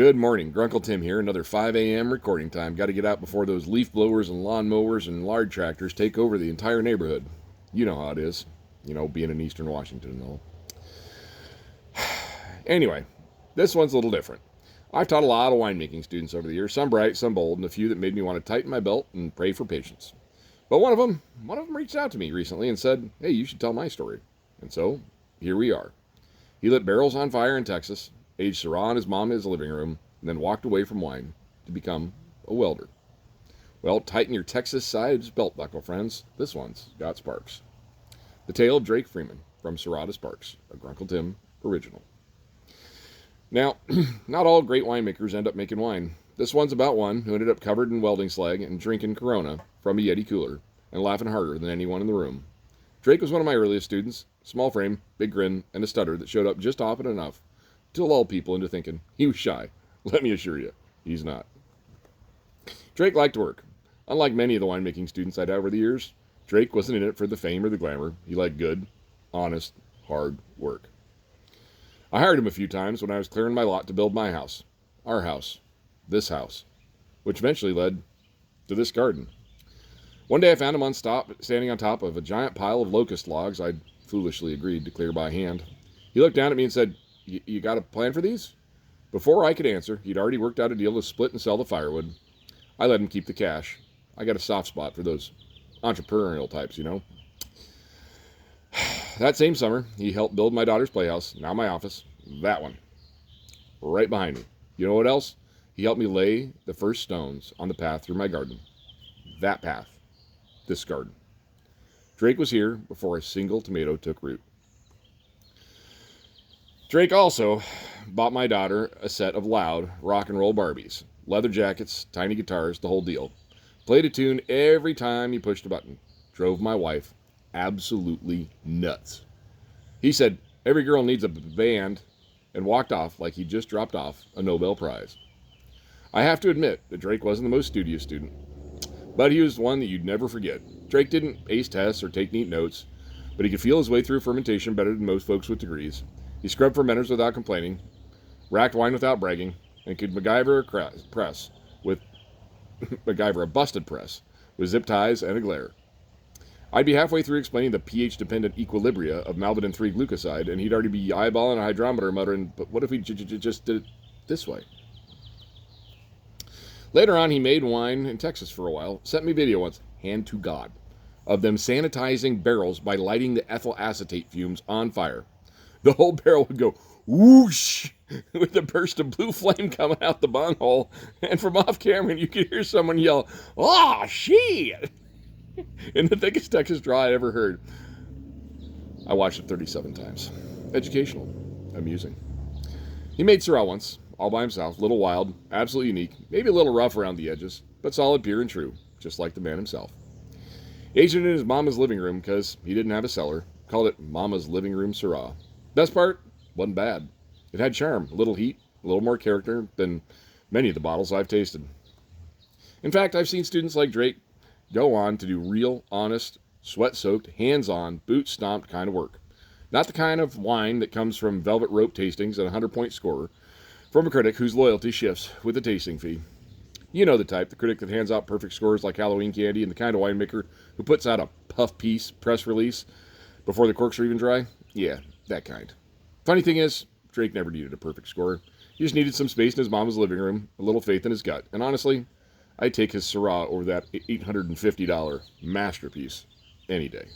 Good morning, Grunkle Tim here. Another 5 a.m. recording time. Got to get out before those leaf blowers and lawn mowers and large tractors take over the entire neighborhood. You know how it is, being in Eastern Washington and all. Anyway, this one's a little different. I've taught a lot of winemaking students over the years, some bright, some bold, and a few that made me want to tighten my belt and pray for patience. But one of them reached out to me recently and said, "Hey, you should tell my story." And so, here we are. He lit barrels on fire in Texas, aged Syrah on his mom in his living room, and then walked away from wine to become a welder. Well, tighten your Texas sides belt buckle, friends. This one's got sparks. The Tale of Drake Freeman, from Syrah to Sparks, a Grunkle Tim original. Now, not all great winemakers end up making wine. This one's about one who ended up covered in welding slag and drinking Corona from a Yeti cooler and laughing harder than anyone in the room. Drake was one of my earliest students, small frame, big grin, and a stutter that showed up just often enough to lull people into thinking he was shy. Let me assure you, he's not. Drake liked to work. Unlike many of the winemaking students I'd had over the years, Drake wasn't in it for the fame or the glamour. He liked good, honest, hard work. I hired him a few times when I was clearing my lot to build my house, our house, this house, which eventually led to this garden. One day I found him standing on top of a giant pile of locust logs I'd foolishly agreed to clear by hand. He looked down at me and said, "You got a plan for these?" Before I could answer, he'd already worked out a deal to split and sell the firewood. I let him keep the cash. I got a soft spot for those entrepreneurial types, That same summer, he helped build my daughter's playhouse, now my office, that one, right behind me. You know what else? He helped me lay the first stones on the path through my garden. That path. This garden. Drake was here before a single tomato took root. Drake also bought my daughter a set of loud rock and roll Barbies. Leather jackets, tiny guitars, the whole deal. Played a tune every time he pushed a button. Drove my wife absolutely nuts. He said, "Every girl needs a band," and walked off like he just dropped off a Nobel Prize. I have to admit that Drake wasn't the most studious student, but he was one that you'd never forget. Drake didn't ace tests or take neat notes, but he could feel his way through fermentation better than most folks with degrees. He scrubbed fermenters without complaining, racked wine without bragging, and could MacGyver a busted press with zip ties and a glare. I'd be halfway through explaining the pH-dependent equilibria of malvidin-3 glucoside, and he'd already be eyeballing a hydrometer muttering, "But what if we just did it this way?" Later on, he made wine in Texas for a while, sent me video once, hand to God, of them sanitizing barrels by lighting the ethyl acetate fumes on fire. The whole barrel would go whoosh with a burst of blue flame coming out the bunghole, and from off camera you could hear someone yell, "Oh, shit!" in the thickest Texas draw I ever heard. I watched it 37 times. Educational. Amusing. He made Syrah once, all by himself, a little wild, absolutely unique, maybe a little rough around the edges, but solid, pure, and true, just like the man himself. Aged it in his mama's living room because he didn't have a cellar. Called it Mama's Living Room Syrah. Best part, wasn't bad. It had charm, a little heat, a little more character than many of the bottles I've tasted. In fact, I've seen students like Drake go on to do real, honest, sweat-soaked, hands-on, boot-stomped kind of work. Not the kind of wine that comes from velvet rope tastings and a 100-point score from a critic whose loyalty shifts with the tasting fee. You know the type, the critic that hands out perfect scores like Halloween candy, and the kind of winemaker who puts out a puff piece press release before the corks are even dry. Yeah, that kind. Funny thing is, Drake never needed a perfect score. He just needed some space in his mama's living room, a little faith in his gut, and honestly, I'd take his Syrah over that $850 masterpiece any day.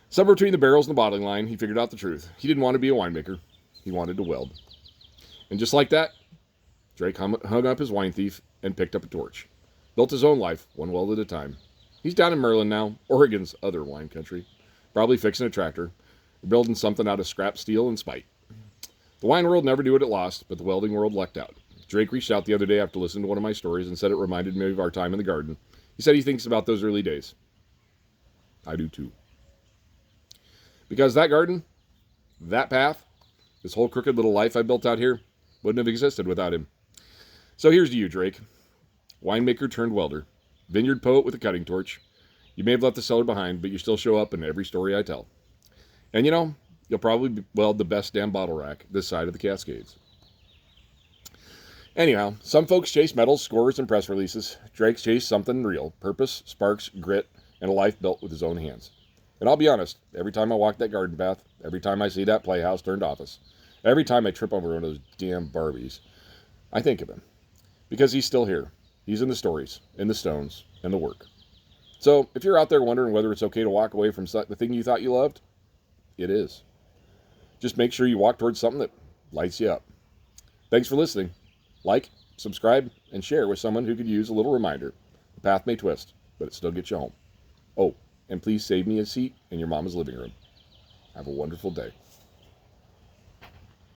Somewhere between the barrels and the bottling line, he figured out the truth. He didn't want to be a winemaker. He wanted to weld. And just like that, Drake hung up his wine thief and picked up a torch. Built his own life, one weld at a time. He's down in Merlin now, Oregon's other wine country. Probably fixing a tractor, building something out of scrap steel and spite. The wine world never knew what it lost, but the welding world lucked out. Drake reached out the other day after listening to one of my stories and said it reminded me of our time in the garden. He said he thinks about those early days. I do too. Because that garden, that path, this whole crooked little life I built out here wouldn't have existed without him. So here's to you, Drake. Winemaker turned welder. Vineyard poet with a cutting torch. You may have left the cellar behind, but you still show up in every story I tell. And you'll probably weld the best damn bottle rack this side of the Cascades. Anyhow, some folks chase medals, scores, and press releases. Drake's chase something real. Purpose, sparks, grit, and a life built with his own hands. And I'll be honest, every time I walk that garden path, every time I see that playhouse turned office, every time I trip over one of those damn Barbies, I think of him. Because he's still here. He's in the stories, in the stones, and the work. So, if you're out there wondering whether it's okay to walk away from the thing you thought you loved, it is. Just make sure you walk towards something that lights you up. Thanks for listening. Like, subscribe, and share with someone who could use a little reminder. The path may twist, but it still gets you home. Oh, and please save me a seat in your mama's living room. Have a wonderful day.